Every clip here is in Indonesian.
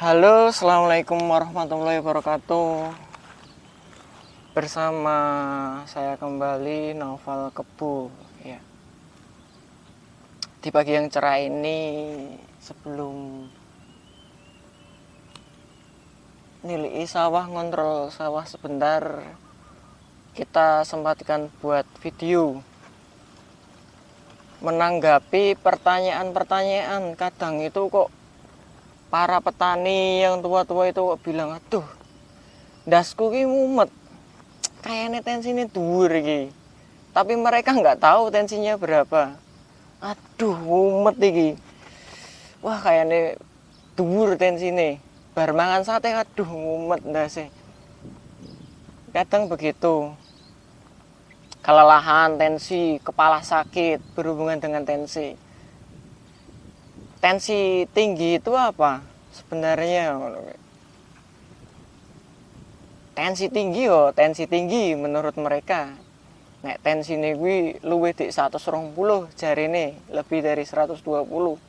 Halo, assalamualaikum warahmatullahi wabarakatuh. Bersama saya kembali Novel Kebo. Ya. Di pagi yang cerah ini, sebelum nilai sawah, ngontrol sawah sebentar, kita sempatkan buat video menanggapi pertanyaan-pertanyaan. Kadang itu kok para petani yang tua-tua itu kok bilang, aduh, dasku ki mumet, kayaknya tensinya dhuwur iki. Tapi mereka nggak tahu tensinya berapa. Aduh, mumet iki. Wah, kayaknya dhuwur tensine. Bar mangan sate, aduh, mumet ndase. Kadang begitu. Kelelahan, tensi, kepala sakit berhubungan dengan tensi. Tensi tinggi itu apa? Sebenarnya tensi tinggi menurut mereka. Nek tensine kuwi luwih dik 120 jarine, lebih dari 120.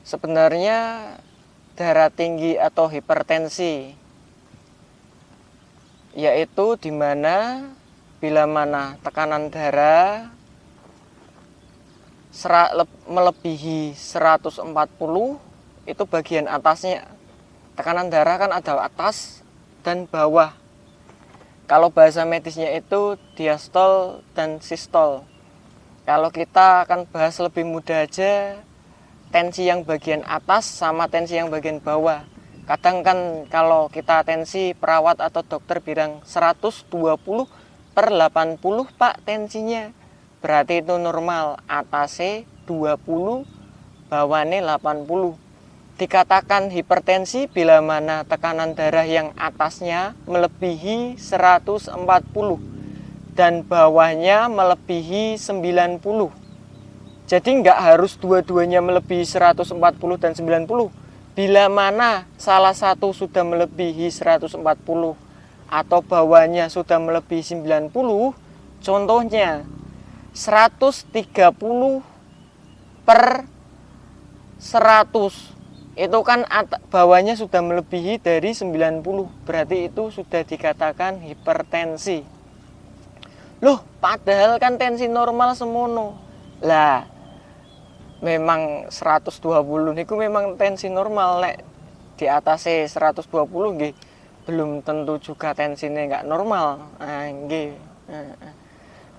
Sebenarnya darah tinggi atau hipertensi yaitu di mana bila mana tekanan darah melebihi 140, itu bagian atasnya. Tekanan darah kan ada atas dan bawah. Kalau bahasa medisnya itu diastol dan sistol. Kalau kita akan bahas lebih mudah aja, tensi yang bagian atas sama tensi yang bagian bawah. Kadang kan kalau kita tensi, perawat atau dokter bilang 120/80 pak tensinya. Berarti itu normal, atasnya 20, bawahnya 80. Dikatakan hipertensi bila mana tekanan darah yang atasnya melebihi 140 dan bawahnya melebihi 90. Jadi nggak harus dua-duanya melebihi 140 dan 90. Bila mana salah satu sudah melebihi 140 atau bawahnya sudah melebihi 90, contohnya 130/100, itu kan bawahnya sudah melebihi dari 90, berarti itu sudah dikatakan hipertensi. Loh, padahal kan tensi normal semono. Lah, memang 120 niku memang tensi normal. Nek di atasnya 120 nggih belum tentu juga tensinya nggak normal. Nah, nggih.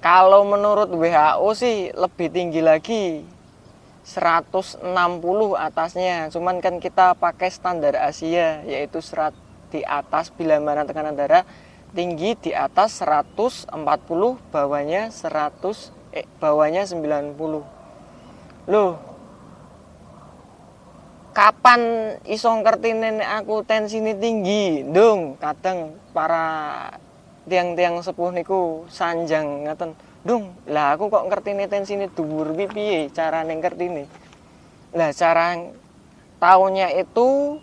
Kalau menurut WHO sih lebih tinggi lagi, 160 atasnya. Cuman kan kita pakai standar Asia, yaitu di atas bila mana tekanan darah tinggi di atas 140, bawahnya 90. Loh, kapan iso ngertine aku tensine tinggi? Dong, kadang para tiang-tiang sepuh niku sanjang ngaten. Dung, lah aku kok ngertine tensine dhuwur ki piye carane ngertine? Lah cara taunya itu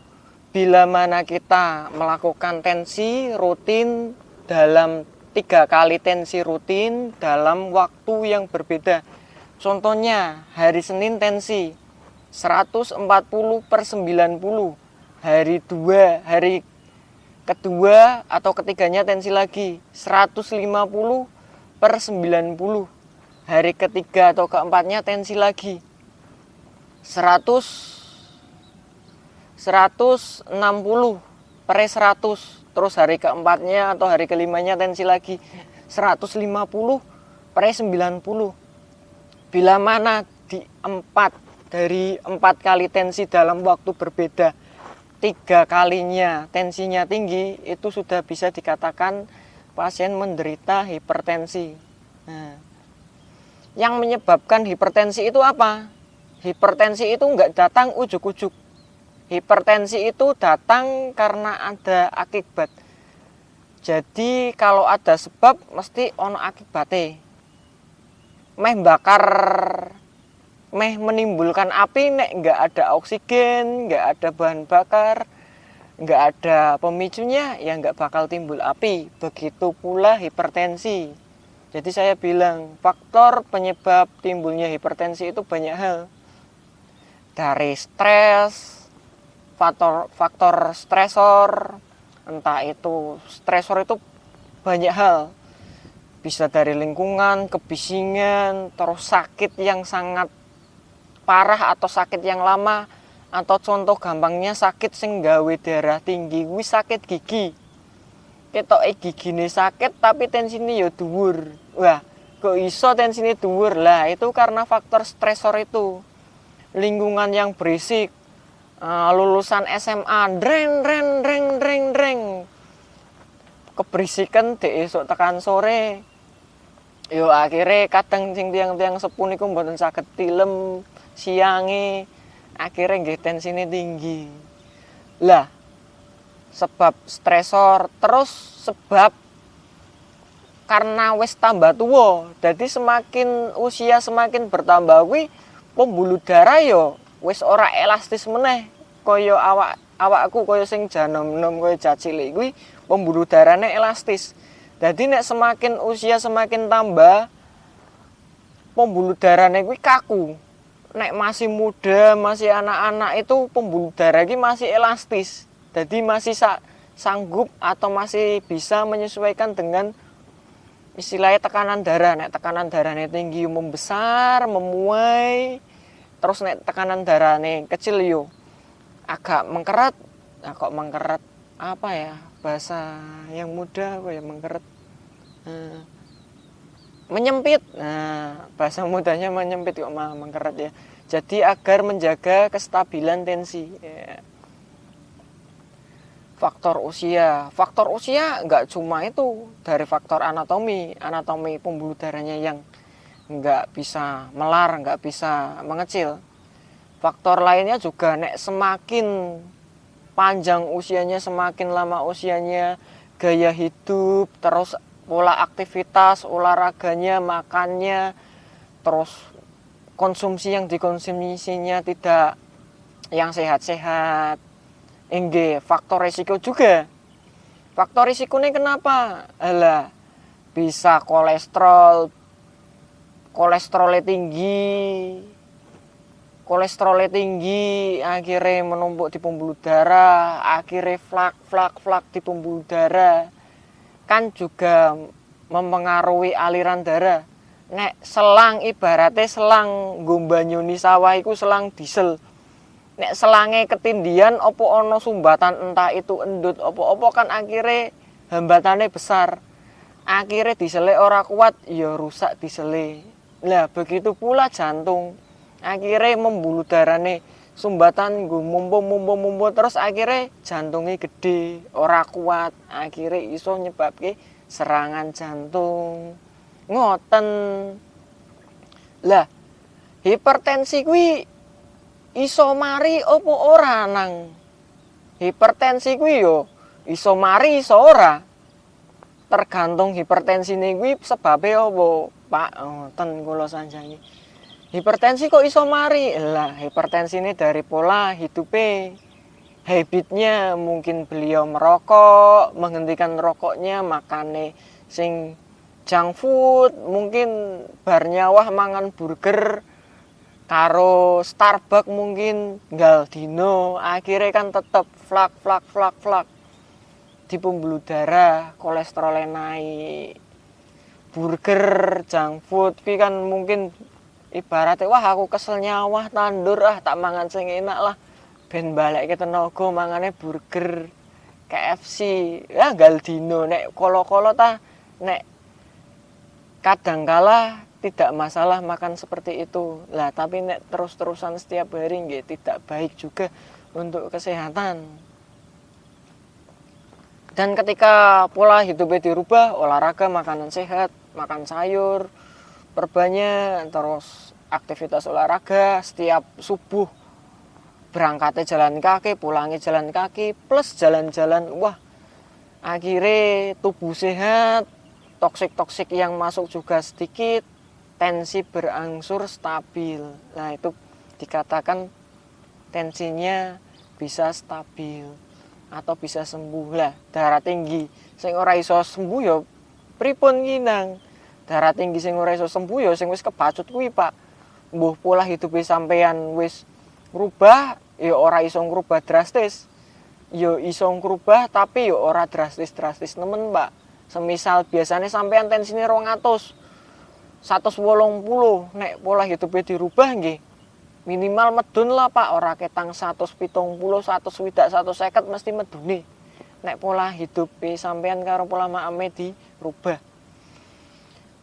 bila mana kita melakukan tensi rutin dalam 3 kali tensi rutin dalam waktu yang berbeda. Contohnya hari Senin tensi 140/90. Hari kedua atau ketiganya tensi lagi 150/90. Hari ketiga atau keempatnya tensi lagi 160/100. Terus hari keempatnya atau hari kelimanya tensi lagi 150/90. Bila mana dari 4 kali tensi dalam waktu berbeda, 3 kalinya tensinya tinggi, itu sudah bisa dikatakan pasien menderita hipertensi. Nah, yang menyebabkan hipertensi itu apa? Hipertensi itu nggak datang ujuk-ujuk. Hipertensi itu datang karena ada akibat. Jadi kalau ada sebab mesti ono akibatnya. Menimbulkan api nek nggak ada oksigen, nggak ada bahan bakar, nggak ada pemicunya, ya nggak bakal timbul api. Begitu pula hipertensi. Jadi saya bilang faktor penyebab timbulnya hipertensi itu banyak hal. dari stres, faktor stresor, entah itu stresor itu banyak hal, bisa dari lingkungan, kebisingan, terus sakit yang sangat parah atau sakit yang lama, atau contoh gampangnya sakit sing gawe darah tinggi kuwi sakit gigi. Ketoke gigine sakit tapi tensine ya dhuwur. Wah, kok iso tensine dhuwur? Lah, itu karena faktor stresor itu. Lingkungan yang berisik, lulusan SMA dreng dreng dreng dreng dreng, keberisikan dek esuk tekan sore, yo akhirnya kadang sing tiang-tiang sepuh niku mboten saged tilem siange, akhirnya nggih tensine tinggi. Lah, sebab stresor, terus sebab karena wis tambah tua, jadi semakin usia semakin bertambah kuwi pembuluh darah yo wis ora elastis meneh kaya awakku kaya sing janom-nom kaya cilik kuwi pembuluh darahnya elastis. Jadi nek semakin usia semakin tambah pembuluh darahnya kuwi kaku. Nek masih muda, masih anak-anak itu pembuluh darah iki masih elastis. Jadi masih sanggup atau masih bisa menyesuaikan dengan istilahnya tekanan darah. Nek tekanan darahnya tinggi membesar, memuai. Terus nek tekanan darahnya kecil yo agak mengkeret. Nah, kok mengkeret apa ya? Bahasa yang muda apa ya mengkeret? Menyempit. Nah, bahasa mudanya menyempit kok malah mengkeret ya. Jadi agar menjaga kestabilan tensi. Ya. Faktor usia nggak cuma itu, dari faktor anatomi pembuluh darahnya yang nggak bisa melar, nggak bisa mengecil. Faktor lainnya juga nek semakin panjang usianya, semakin lama usianya, gaya hidup, terus pola aktivitas, olahraganya, makannya, terus konsumsi yang dikonsumsinya tidak yang sehat-sehat. Inggih, faktor risiko juga. Faktor risikonya kenapa? Alah, bisa kolesterolnya tinggi, akhirnya menumpuk di pembuluh darah, akhirnya flak di pembuluh darah. Kan juga mempengaruhi aliran darah. Nek selang ibaratnya selang gombanyuni sawah iku selang diesel. Nek selange ketindian opo ono sumbatan entah itu endut opo-opo kan akhirnya hambatannya besar. Akhirnya dieselnya ora kuat ya rusak dieselnya. Lah begitu pula jantung. Akhirnya membuluh darahnya sumbatan mumpung terus akhirnya jantungnya gede, ora kuat. Akhirnya iso nyebabke serangan jantung. Ngoten. Lah hipertensi kuwi iso mari opo ora nang? Hipertensi kuwi yo iso mari iso ora. Tergantung hipertensine kuwi sebabe opo, Pak. Ngoten kula sanjangi. Hipertensi kok iso mari? Lah hipertensi ini dari pola hidupnya. Habitnya mungkin beliau merokok, menghentikan rokoknya, makannya sing junk food, mungkin bar nyawah mangan burger karo Starbucks mungkin nggal dino, akhirnya kan tetep flak di pembuluh darah, kolesterolnya naik. Burger, junk food ki kan mungkin ibaratnya wah aku kesel nyawah tandur tak mangan sing enak lah ben balik ke tenaga mangane burger KFC ya nggal dino. Nek kolo-kolo ta nek kadangkala tidak masalah makan seperti itu lah, tapi nek terus-terusan setiap hari nggih tidak baik juga untuk kesehatan. Dan ketika pola hidupnya dirubah, olahraga, makanan sehat, makan sayur perbanyak, terus aktivitas olahraga setiap subuh, berangkatnya jalan kaki, pulangnya jalan kaki, plus jalan-jalan, wah akhirnya tubuh sehat, toksik yang masuk juga sedikit, tensi berangsur stabil. Nah itu dikatakan tensinya bisa stabil atau bisa sembuh lah. Darah tinggi sing ora iso sembuh ya pripun ki nang? Darah tinggi sing ora iso sembuh ya sing wis kebacut kuwi, Pak. Mbuh pola hidup sampean wis Ngrubah ya ora iso ngrubah drastis. Ya iso ngrubah tapi ya ora drastis-drastis nemen, Pak. Semisal biasanya sampean tensine 200, 180, nek pola hidupnya dirubah nggih. Minimal medun lah, Pak, ora ketang 170, 160, 150 mesti medune. Nek pola hidup sampean karo pola makame dirubah.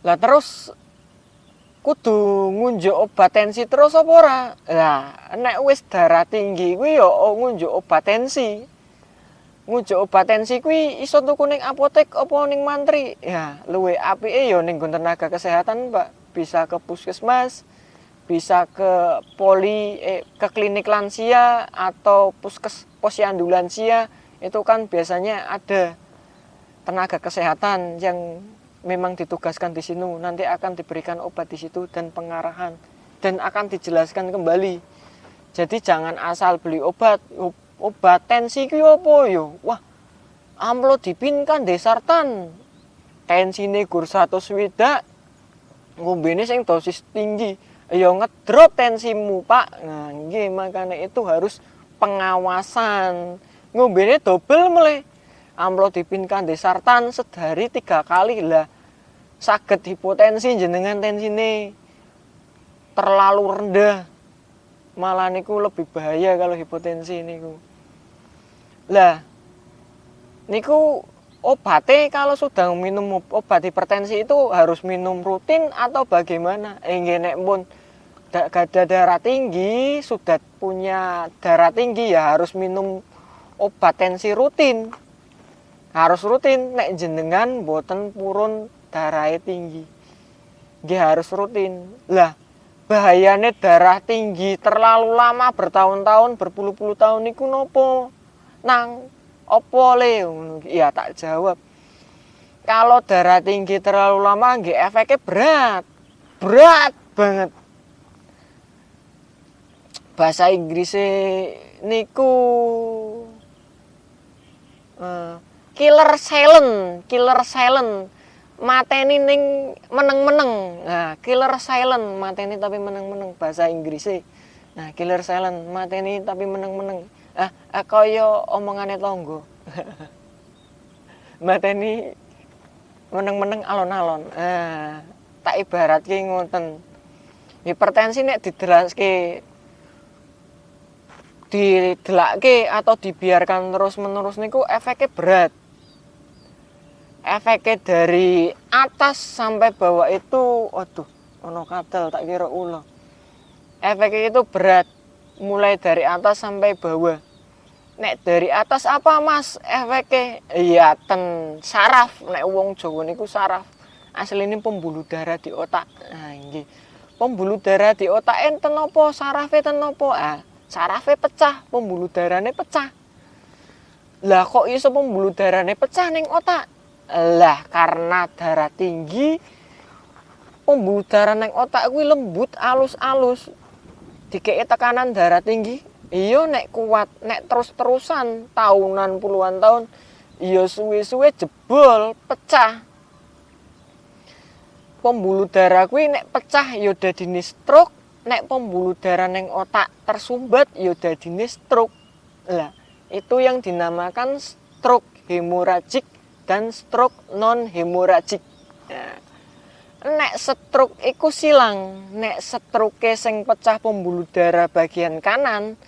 Lah terus kudu ngunjuk obat tensi terus apa ora? Lah nek wis darah tinggi kuwi ya ngunjuk obat tensi. Ngunjuk obat tensi kuwi iso tuku ning apotek apa ning mantri. Ya, luwih apike ya ning tenaga kesehatan, Pak. Bisa ke puskesmas, bisa ke ke klinik lansia atau posyandu lansia. Itu kan biasanya ada tenaga kesehatan yang memang ditugaskan di sini, nanti akan diberikan obat di situ dan pengarahan dan akan dijelaskan kembali. Jadi jangan asal beli obat tensi ki opo yo. Wah, amplo dipin kan desartan. Tensine gur 160, ngombene sing dosis tinggi. Ya ngedrop tensimu, Pak. Nah, nggih makanya itu harus pengawasan. Ngombene dobel mulai. Amplo dipin kan desartan sedari 3 kali lah. Saged hipotensi jenengan tensine terlalu rendah. Malah niku lebih bahaya kalau hipotensi niku. Lah niku obatnya kalau sudah minum obat hipertensi itu harus minum rutin atau bagaimana? Nggih nek pun ada darah tinggi, sudah punya darah tinggi ya harus minum obat tensi rutin. Harus rutin nek jenengan boten purun darahnya tinggi. Nggih harus rutin. Lah bahayane darah tinggi terlalu lama bertahun-tahun berpuluh-puluh tahun niku nopo? Nang opo le? Ya tak jawab. Kalau darah tinggi terlalu lama nggih efeknya berat. Berat banget. Bahasa Inggrisnya niku killer silent. Mateni ning meneng-meneng. Nah, killer silent mateni tapi meneng-meneng bahasa Inggrisnya. Nah, killer silent mateni tapi meneng-meneng. Kaya omongane tangga. Mateni meneng-meneng alon-alon. Tak ibaratke ngoten. Hipertensi nek didelakke atau dibiarkan terus-menerus niku efeknya berat. Efeknya dari atas sampai bawah itu, waduh, ono kadal tak kira ulo. Efeknya itu berat, mulai dari atas sampai bawah. Nek dari atas apa Mas efeknya? Iya ten saraf, nek wong Jawa niku saraf. Asline pembuluh darah di otak. Nah, nggih. Pembuluh darah di otak enten napa? Sarafe ten napa? Sarafe pecah, pembuluh darahnya pecah. Lah kok iso pembuluh darahnya pecah ning otak? Lah karena darah tinggi, pembuluh darah neng otak kuwi lembut alus-alus. Dikei tekanan darah tinggi, iya nek kuat, nek terus-terusan tahunan puluhan tahun, iya suwe-suwe jebol, pecah. Pembuluh darah kuwi nek pecah ya dadine stroke, nek pembuluh darah neng otak tersumbat ya dadine stroke. Lah, itu yang dinamakan stroke hemoragik dan stroke non hemoragik. Nah, nek stroke iku silang, nek stroke sing pecah pembuluh darah bagian kanan,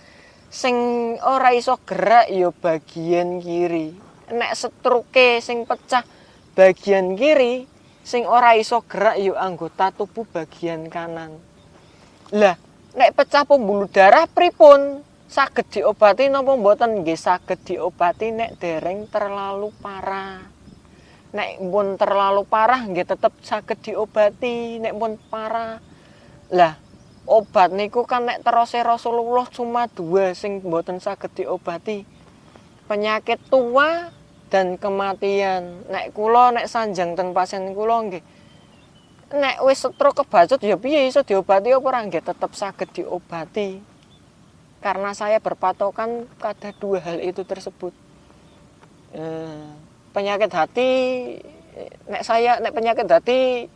sing ora iso gerak ya bagian kiri. Nek stroke sing pecah bagian kiri, sing ora iso gerak ya anggota tubuh bagian kanan. Lah, nek pecah pembuluh darah pripun? Saged diobati napa mboten? Nggih saged diobati nek dereng terlalu parah. Nek pun terlalu parah nggih tetep saged diobati nek pun parah. Lah, obat niku kan nek terose Rasulullah cuma 2 sing mboten saged diobati. Penyakit tua dan kematian. Nek kula nek sanjang ten pasien kula nggih. Nek wis stroke kebacut ya piye iso diobati apa ora nggih tetep saged diobati. Karena saya berpatokan pada 2 hal itu tersebut. Penyakit hati, nek penyakit hati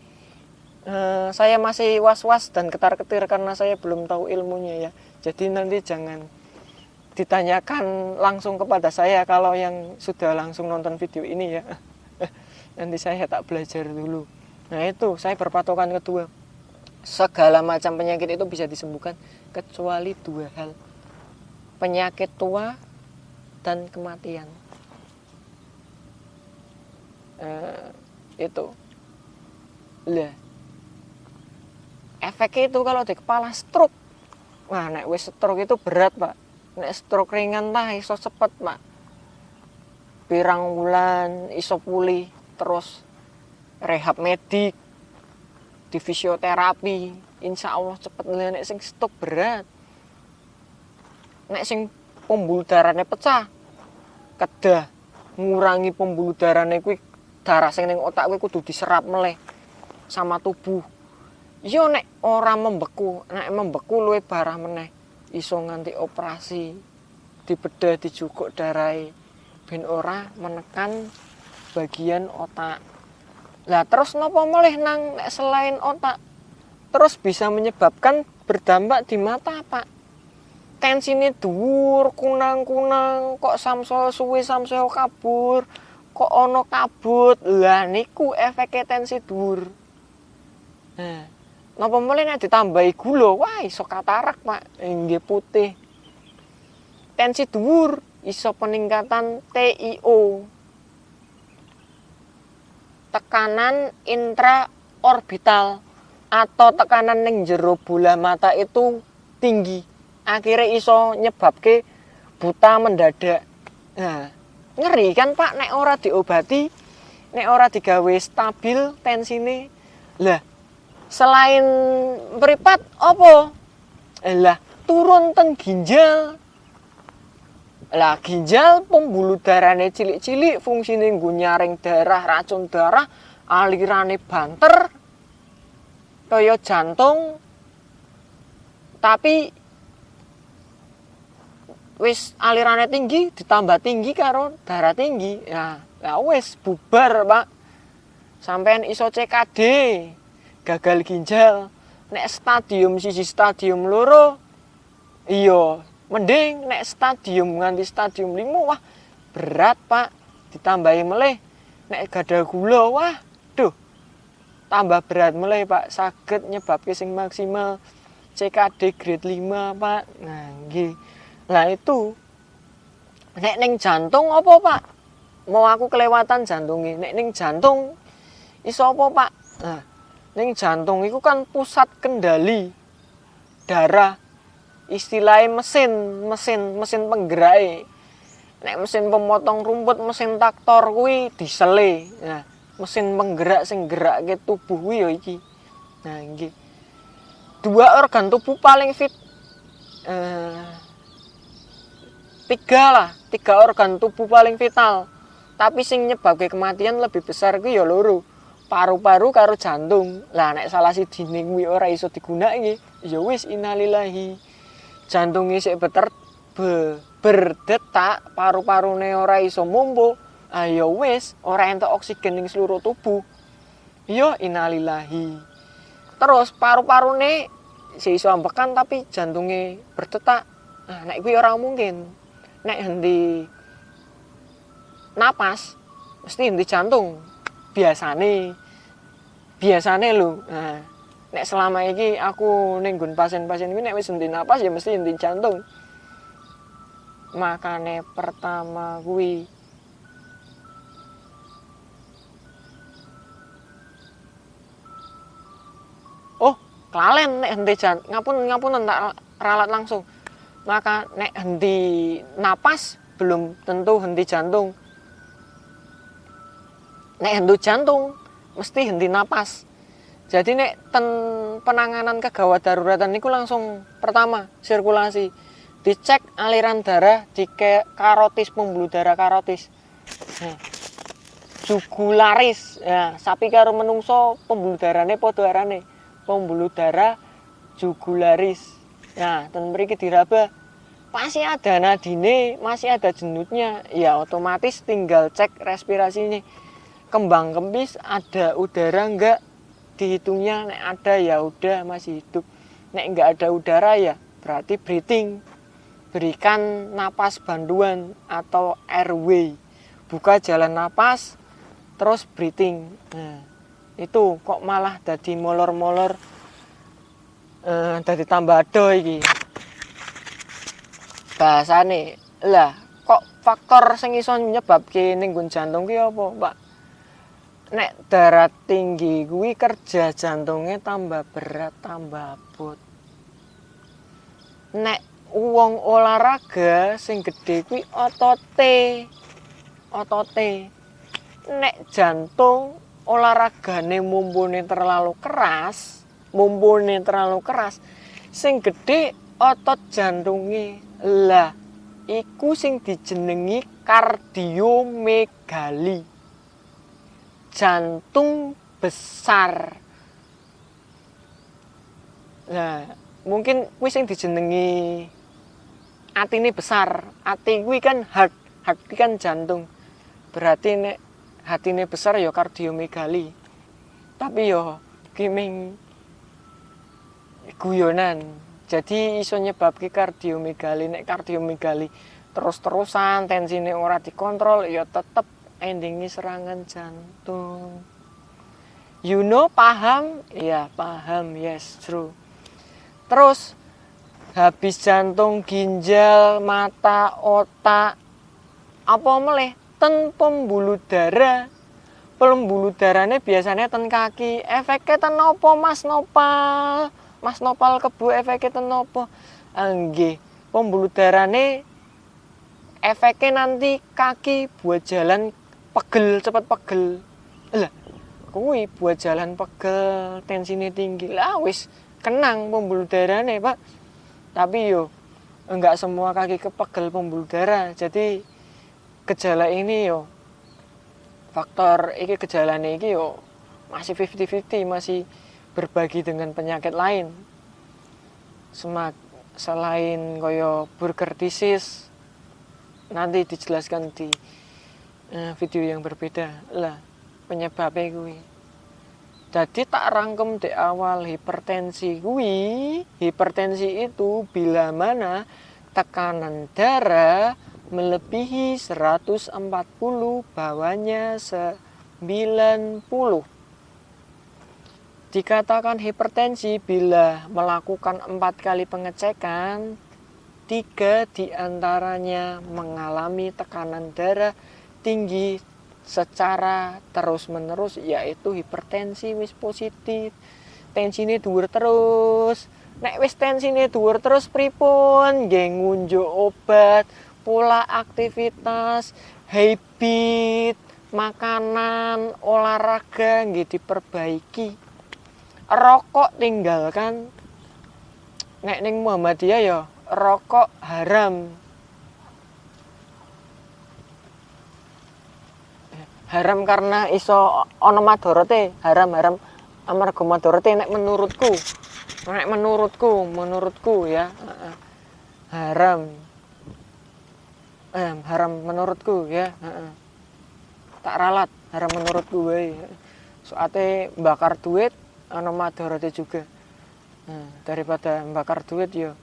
Saya masih was-was dan ketar-ketir karena saya belum tahu ilmunya ya. Jadi nanti jangan ditanyakan langsung kepada saya kalau yang sudah langsung nonton video ini ya. Nanti saya tak belajar dulu. Nah itu saya berpatokan kedua. Segala macam penyakit itu bisa disembuhkan kecuali dua hal. Penyakit tua dan kematian. Itu. Lah. Efeknya itu kalau di kepala stroke. Wah, nek wis stroke itu berat, Pak. Nek stroke ringan tah iso cepet, Pak. Pirang wulan iso pulih, terus rehab medik, di fisioterapi, insya Allah cepet. Nek sing stroke berat. Nek sing pembuluh darahnya pecah, kedah ngurangi pembuluh darahnya kuwi, darah sing ning otak kuwi kudu diserap meleh sama tubuh. Yo nek ora membeku, nek membeku luwih parah meneh. Iso nganti operasi, dibedah dijukuk darahe ben ora menekan bagian otak. Lah terus napa melih nang nek selain otak? Terus bisa menyebabkan berdampak di mata, Pak. Tensine dhuwur, kunang-kunang, kok samsel suwe samsel kabur, kok ana kabut. Lah niku efeke tensi dhuwur. Nah, napa mulai nek ditambahi gula, wah iso katarak, Pak. Nggih putih. Tensi dhuwur iso peningkatan TIO. Tekanan intraorbital atau tekanan ning jero bola mata itu tinggi. Akhirnya iso nyebabke buta mendadak. Nah, ngeri kan, Pak, nek ora diobati, nek ora digawe stabil tensine. Lah selain mripat apa? Lah turun teng ginjal. Lah ginjal pembuluh darahnya cilik-cilik, fungsine nggo nyaring darah, racun darah, alirane banter kaya jantung. Tapi wis alirane tinggi ditambah tinggi karo darah tinggi. Ya, wis bubar, Pak. Sampeyan iso CKD. Gagal ginjal. Nek stadium 1 stadium 2 iya mending, nek stadium nganti stadium 5 wah berat, Pak. Ditambahi meleh nek gadah gula wah duh tambah berat meleh, Pak. Saged nyebabke sing maksimal CKD grade 5, Pak. Nah nggih. Lah itu nek ning jantung apa, Pak? Mau aku kelewatan jantungnya. Nek ning jantung iso apa, Pak? Nah, ning jantung itu kan pusat kendali darah, istilahnya mesin penggerak. Nek mesin pemotong rumput, mesin traktor kuwi disele. Nah, mesin penggerak sing gerake tubuh kuwi ya iki. Nah, nggih. Dua organ tubuh paling fit, tiga organ tubuh paling vital. Tapi sing nyebabke kematian lebih besar kuwi ya loro. Paru-paru karo jantung. Lah nek salah sidine kuwi ora iso digunakake, ya wis innalillahi. Jantunge sik berdetak, paru-parune ora iso mumpu. Ah ya wis, ora entuk oksigen ning seluruh tubuh. Ya innalillahi. Terus paru-parune sik iso ambekan tapi jantunge berdetak. Nah, nek kuwi ora mungkin. Nek henti napas mesti henti jantung. Biasane lho. Nah, nek selama iki aku ning nggon pasien-pasien kuwi nek wis henti napas ya mesti henti jantung. Makane pertama kuwi kelalen nek henti ngapunten tak ralat langsung. Maka nek henti napas belum tentu henti jantung. Nek henti jantung mesti henti napas. Jadi nek penanganan kegawat daruratan niku langsung pertama sirkulasi. Dicek aliran darah di karotis, pembuluh darah karotis. Nah, jugularis. Ya, sapi karo menungso pembuluh darahne padha arane. Pembuluh darah jugularis. Nah, ten mriki diraba. Masih ada nadine, masih ada jenutnya. Ya otomatis tinggal cek respirasinya. Kembang kempis ada udara enggak dihitungnya nek ada ya udah masih hidup, nek nggak ada udara ya berarti breathing. Berikan napas bantuan atau airway, buka jalan napas terus breathing. Nah, itu kok malah dadi molor-molor, dadi tambah ado iki bahasane. Lah kok faktor sing iso nyebabke ning nggon jantung ki apa, Pak? Nek darah tinggi kuwi kerja jantungnya tambah berat, tambah abot. Nek wong olahraga sing gedhe kuwi otote. Nek jantung olahragane mumpune terlalu keras, sing gedhe otot jantunge. Lah iku sing dijenengi kardiomegali. Jantung besar. Nah, mungkin kuwi sing dijenengi atine besar. Ati kuwi kan heart kuwi kan jantung. Berarti nek hatine besar ya kardiomegali. Tapi ya ki ming guyonan. Jadi iso nyebabke kardiomegali. Nek kardiomegali terus-terusan tensine ora dikontrol ya tetep endingnya serangan jantung. You know, paham? Iya, paham. Yes, true. Terus habis jantung, ginjal, mata, otak, apa meleh? Ten pembuluh darah. Pembuluh darahnya biasanya ten kaki. Efeknya ten apa, Mas Nopal? Mas Nopal kebu efeknya ten apa? Nggih, pembuluh darahnya efeknya nanti kaki buat jalan pegel, cepat pegel. Lah, kuwi buat jalan pegel, tensinya tinggi. Lah wis kenang pembuluh darahnya, Pak. Tapi yo enggak semua kaki kepegel pembuluh darah. Jadi gejala ini yo faktor iki gejalane iki yo masih 50-50, masih berbagi dengan penyakit lain. Selain koyo burger disease, nanti dijelaskan di video yang berbeda lah penyebabnya kuwi. Jadi tak rangkem di awal hipertensi kuwi. Hipertensi itu bila mana tekanan darah melebihi 140, bawahnya 90. Dikatakan hipertensi bila melakukan 4 kali pengecekan, 3 diantaranya mengalami tekanan darah tinggi secara terus-menerus, yaitu hipertensi wis positif. Tensine dhuwur terus. Nek wis tensine dhuwur terus pripun? Nggih ngunjuk obat, pola aktivitas, habit, makanan, olahraga nggih diperbaiki. Rokok tinggalkan. Nek ning Muhammadiyah ya rokok haram. Haram karena iso ana madharate, haram amarga madharate nek menurutku ya, haram menurutku ya, tak ralat, haram menurutku wae. Soate bakar duit ana madharate juga. Daripada bakar duit ya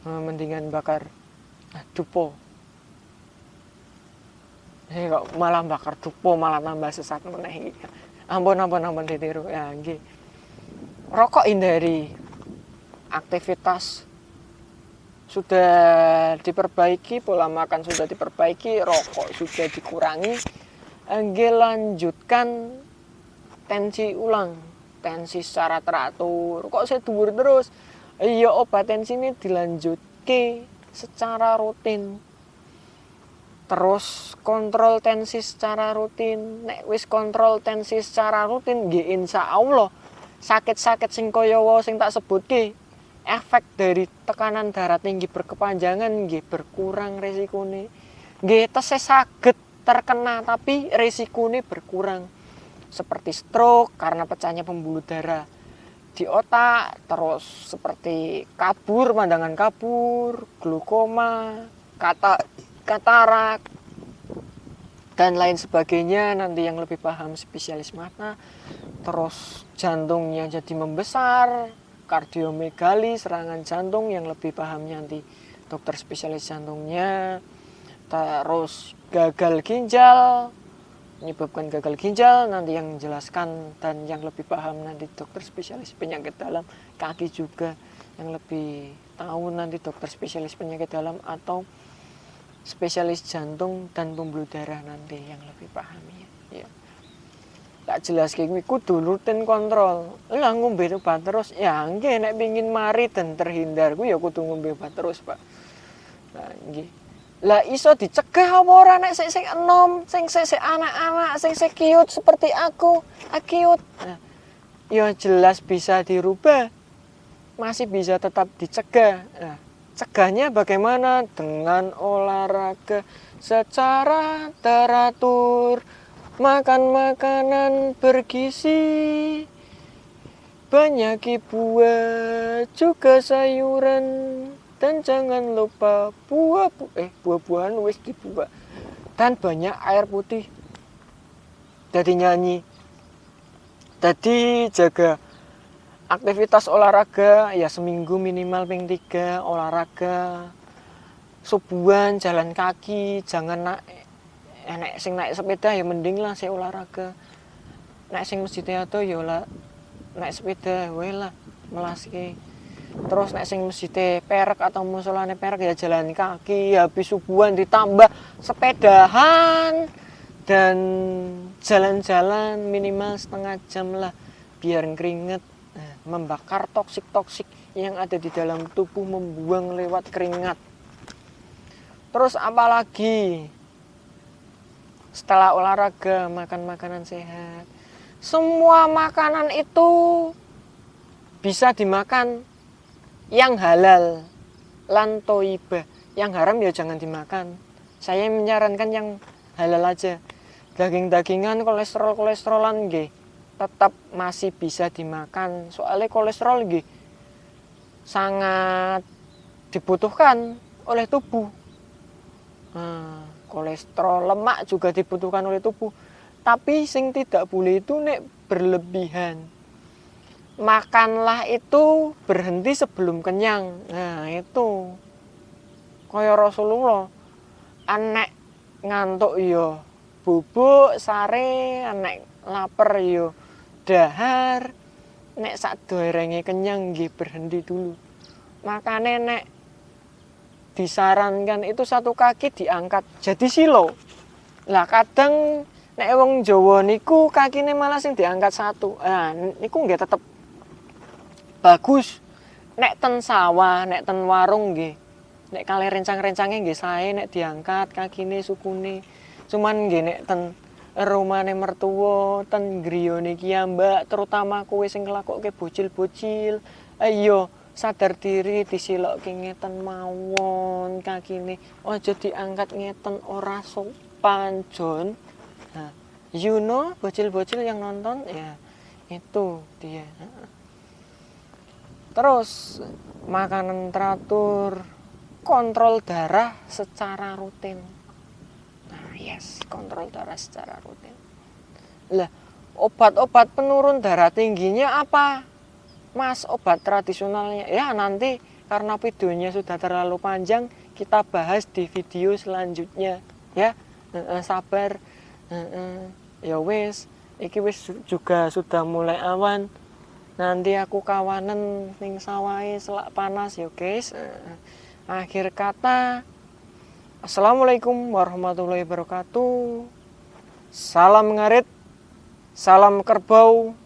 mendingan bakar dupo. Kok malah bakar dupo malah tambah sesat meneh iki. Ampun ditiru. Ya nggih. Rokok hindari. Aktivitas sudah diperbaiki, pola makan sudah diperbaiki, rokok sudah dikurangi. Nggih lanjutkan tensi ulang. Tensi secara teratur. Kok saya dhuwur terus? Iya, obat tensi ini dilanjutke secara rutin. Terus kontrol tensi secara rutin. Nek wis kontrol tensi secara rutin, nggih insyaallah sakit-sakit sing kaya wae sing tak sebutke, efek dari tekanan darah tinggi berkepanjangan nggih berkurang resikone. Nggih tesih saged terkena tapi resikone berkurang. Seperti stroke karena pecahnya pembuluh darah di otak, terus seperti kabur, pandangan kabur, glaukoma, katarak, dan lain sebagainya. Nanti yang lebih paham spesialis mata. terus jantungnya jadi membesar, kardiomegali, serangan jantung yang lebih pahamnya nanti dokter spesialis jantungnya. Terus gagal ginjal, menyebabkan gagal ginjal nanti yang menjelaskan dan yang lebih paham nanti dokter spesialis penyakit dalam. Kaki juga yang lebih tahu nanti dokter spesialis penyakit dalam atau spesialis jantung dan pembuluh darah nanti yang lebih paham ya. Tak jelas kayak kudu rutin kontrol. Lah ngombe obat terus ya nggih nek pengin mari dan terhindar ku ya kudu ngombe obat terus, Pak. Nah, nggih. Lah iso dicegah apa ora nek sik enom, sing anak-anak, sing cute seperti aku, cute. Nah, ya jelas bisa dirubah. Masih bisa tetap dicegah. Nah, cegahnya bagaimana? Dengan olahraga secara teratur. Makan makanan bergizi, banyak buah, juga sayuran, dan jangan lupa buah-buahan wis dibuat, dan banyak air putih. Jadi nyanyi, jadi jaga aktivitas olahraga ya seminggu minimal ping 3 olahraga, subuhan jalan kaki, jangan nek sing naik sepeda ya mending lah saya olahraga. Nek sing masjid atau ya lah naik sepeda wae lah melaske. Terus nek sing masjid perek atau musolane perek ya jalan kaki, habis subuhan ditambah sepedahan dan jalan-jalan minimal setengah jam lah biar keringet membakar toksik yang ada di dalam tubuh, membuang lewat keringat. Terus apalagi? Setelah olahraga, makan makanan sehat. Semua makanan itu bisa dimakan yang halal, lan toibah. Yang haram ya jangan dimakan. Saya menyarankan yang halal aja. Daging-dagingan, kolesterol-kolesterolan nggih tetap masih bisa dimakan. Soalnya kolesterol nggih sangat dibutuhkan oleh tubuh. Kolesterol, lemak juga dibutuhkan oleh tubuh. Tapi sing tidak boleh itu nek berlebihan. Makanlah itu berhenti sebelum kenyang. Nah, itu. Kaya Rasulullah. Anek ngantuk yo bubuk, sare, anek lapar yo dahar. Nek sak derenge kenyang nggih berhenti dulu. Makane nek disarankan itu satu kaki diangkat jadi silo. Lah kadang nek wong Jawa niku kakine malah sing diangkat satu. Nah, niku nggih tetep bagus. Nek ten sawah, nek ten warung nggih. Nek kali rencang-rencange nggih sae nek diangkat kakine sukune. Cuman nggih nek ten rumane mertua, ten griyane kiambak, terutama kowe sing nglakokke bocil-bocil. Ayo sadar diri disilokke ngeten mawon kakine. Aja diangkat ngeten ora sopan, Jon. Nah, you know bocil-bocil yang nonton ya itu dia. Terus makanan teratur, kontrol darah secara rutin. Nah, yes, kontrol darah secara rutin. Lah, obat-obat penurun darah tingginya apa? Mas, obat tradisionalnya ya nanti karena videonya sudah terlalu panjang kita bahas di video selanjutnya ya. Sabar. Ya wis, iki wis juga sudah mulai awan. Nanti aku kawanen ning sawahe selak panas ya guys. Akhir kata, assalamualaikum warahmatullahi wabarakatuh. Salam ngarit, salam kerbau.